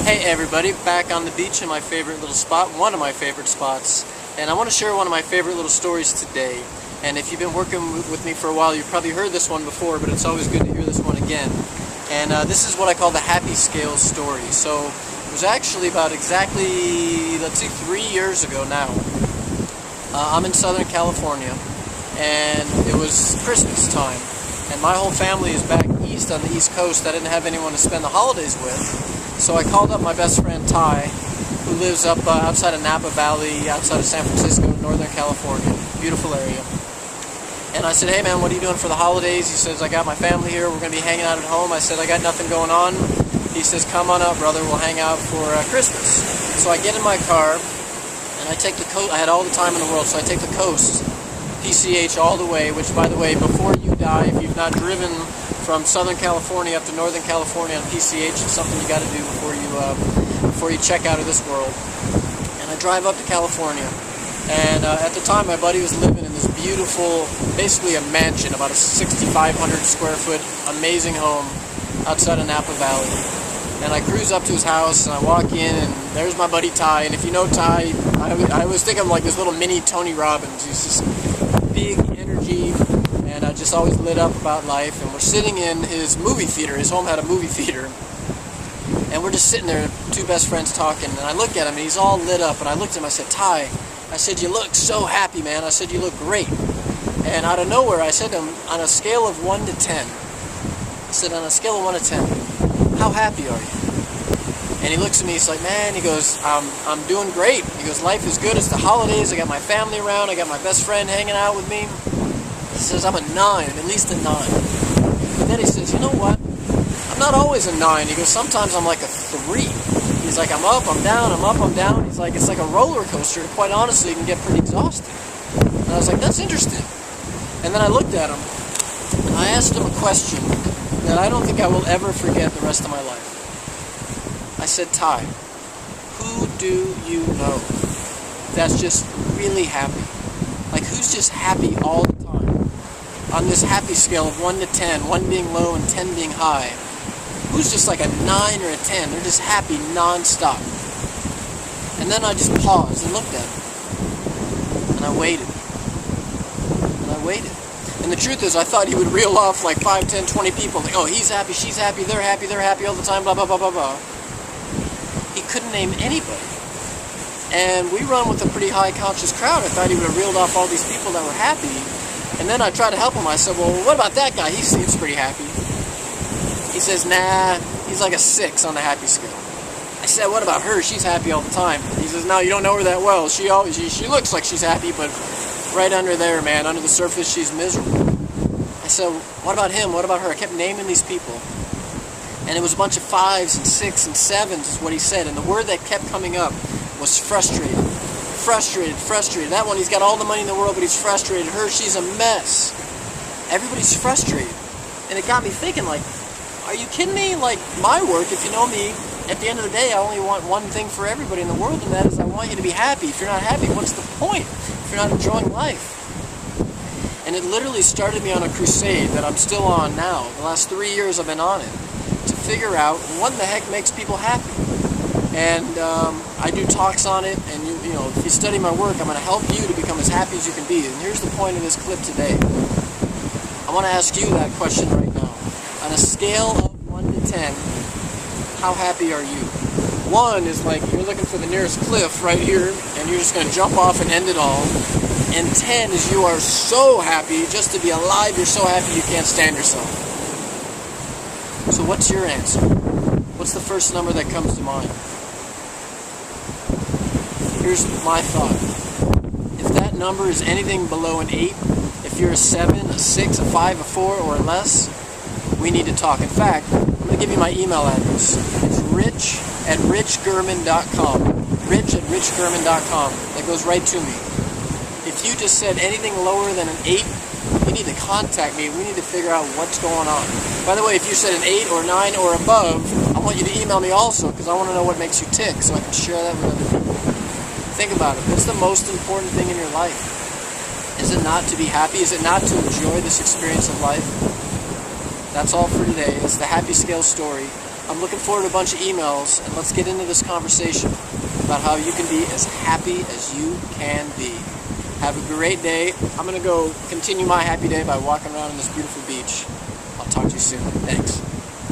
Hey everybody, back on the beach in my favorite little spot, one of my favorite spots, and I want to share one of my favorite little stories today. And if you've been working with me for a while, you've probably heard this one before, but it's always good to hear this one again. And this is what I call the Happy Scale story. So it was actually about exactly, 3 years ago now. I'm in Southern California, and it was Christmas time, and my whole family is back east on the East Coast. I didn't have anyone to spend the holidays with. So I called up my best friend Ty, who lives up outside of Napa Valley, outside of San Francisco, Northern California. Beautiful area. And I said, hey man, what are you doing for the holidays? He says, I got my family here, we're going to be hanging out at home. I said, I got nothing going on. He says, come on up brother, we'll hang out for Christmas. So I get in my car, and I take the coast. I had all the time in the world, so I take the coast, PCH all the way, which by the way, before you die, if you've not driven from Southern California up to Northern California on PCH, it's something you got to do before you check out of this world. And I drive up to California, and at the time my buddy was living in this beautiful, basically a mansion, about a 6,500 square foot amazing home outside of Napa Valley. And I cruise up to his house, and I walk in, and there's my buddy Ty. And if you know Ty, I always think of him like this little mini Tony Robbins. He's just big energy, and just always lit up about life. And we're sitting in his movie theater. His home had a movie theater, and we're just sitting there, two best friends talking. And I look at him, and he's all lit up. And I looked at him, I said, Ty, I said, you look so happy, man. I said, you look great. And out of nowhere, I said to him, on a scale of 1 to 10, I said, on a scale of 1 to 10, how happy are you? And he looks at me, he's like, man, he goes, I'm doing great. He goes, life is good, it's the holidays, I got my family around, I got my best friend hanging out with me. He says, I'm a 9, at least a 9. And then he says, you know what? I'm not always a 9. He goes, sometimes I'm like a 3. He's like, I'm up, I'm down, I'm up, I'm down. He's like, it's like a roller coaster. Quite honestly, it can get pretty exhausting. And I was like, that's interesting. And then I looked at him, and I asked him a question that I don't think I will ever forget the rest of my life. I said, Ty, who do you know that's just really happy? Like, who's just happy all the time? On this happy scale of 1 to 10, 1 being low and 10 being high, who's just like a 9 or a 10? They're just happy non-stop. And then I just paused and looked at him. And I waited. And I waited. And the truth is, I thought he would reel off like 5, 10, 20 people. Like, oh, he's happy, she's happy, they're happy all the time, blah, blah, blah, blah, blah. He couldn't name anybody. And we run with a pretty high conscious crowd. I thought he would have reeled off all these people that were happy. And then I tried to help him. I said, well, what about that guy? He seems pretty happy. He says, nah, he's like a 6 on the happy scale. I said, what about her? She's happy all the time. He says, no, you don't know her that well. She looks like she's happy, but right under there, man, under the surface, she's miserable. I said, what about him? What about her? I kept naming these people. And it was a bunch of 5s and 6s and 7s is what he said. And the word that kept coming up was frustrated. Frustrated, frustrated. That one, he's got all the money in the world, but he's frustrated. Her, she's a mess. Everybody's frustrated. And it got me thinking, like, are you kidding me? Like, my work, if you know me, at the end of the day, I only want one thing for everybody in the world, and that is I want you to be happy. If you're not happy, what's the point? If you're not enjoying life. And it literally started me on a crusade that I'm still on now. The last 3 years I've been on it. To figure out what the heck makes people happy. And I do talks on it, and you know, if you study my work, I'm going to help you to become as happy as you can be. And here's the point of this clip today. I want to ask you that question right now. On a scale of 1 to 10, how happy are you? 1 is like you're looking for the nearest cliff right here, and you're just going to jump off and end it all. And 10 is you are so happy just to be alive, you're so happy you can't stand yourself. So what's your answer? What's the first number that comes to mind? Here's my thought. If that number is anything below an 8, if you're a 7, a 6, a 5, a 4, or less, we need to talk. In fact, I'm going to give you my email address. It's rich@richgerman.com. rich@richgerman.com. That goes right to me. If you just said anything lower than an 8, you need to contact me. We need to figure out what's going on. By the way, if you said an 8 or 9 or above, I want you to email me also, because I want to know what makes you tick so I can share that with other people. Think about it. What's the most important thing in your life? Is it not to be happy? Is it not to enjoy this experience of life? That's all for today. It's the Happy Scale story. I'm looking forward to a bunch of emails, and let's get into this conversation about how you can be as happy as you can be. Have a great day. I'm going to go continue my happy day by walking around on this beautiful beach. I'll talk to you soon. Thanks.